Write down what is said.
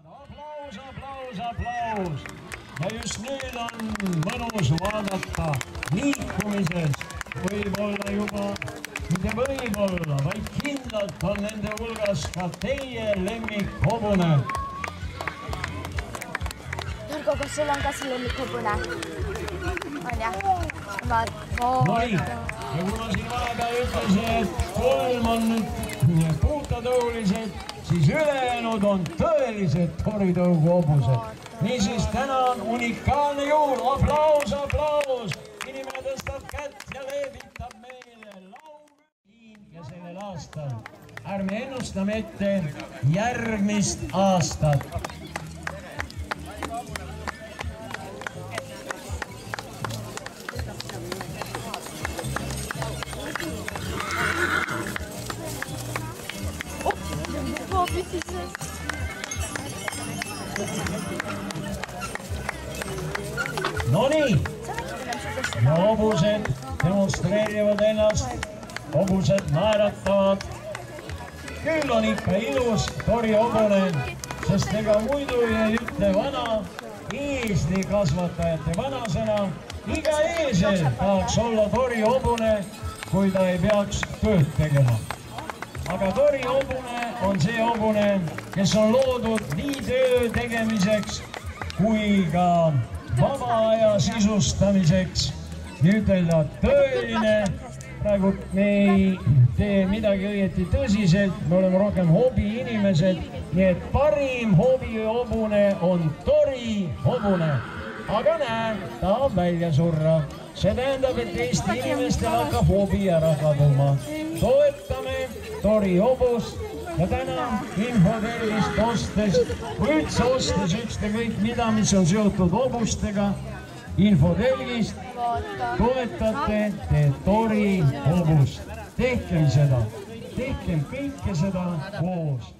Aplaus, aplaus, aplaus. Ja just nüüd on mõnus vaadata liikumises. Võib-olla juba, mitte võib-olla, vaid kindlalt on nende hulgas ka teie lemmikhobune. Jürgo, kas sul on ka see lemmikhobune? On jah? Nonii, ja kui ma siin vahepeal ütlesin, et 3 on nüüd puutatõulised, siis ülejäänud on tõelised toritõugu hobused. Niisiis, täna on unikaalne juhul. Aplaus, aplaus! Inimene tõstab kätt ja leevitab meile laulu. Ja sellel aastal ärme ennustame ette järgmist aastat. Nonii, ja hobused demonstreerivad ennast, hobused naeratavad. Küll on ikka ilus torihobune, sest ega muidu ei ütle vana eeslikasvatajate vanasõna. Iga eesel tahaks olla torihobune, kui ta ei peaks tööd tegema. Aga torihobune on see hobune, kes on loodud nii töö tegemiseks kui ka vaba aja sisustamiseks. Ütelda tõeline, praegu me ei tee midagi õieti tõsiselt, me oleme rohkem hobiinimesed, nii et parim hobihobune on torihobune. Aga näe, tahab välja surra. See tähendab, et Eesti inimestel hakkab hobi ära kaduma. Toetame torihobust ja täna infotellist ostes, või üldse ostes ükskõik mida, mis on seotud hobustega, infotellist toetate te torihobust. Tehkem seda, tehkem kõike seda koos.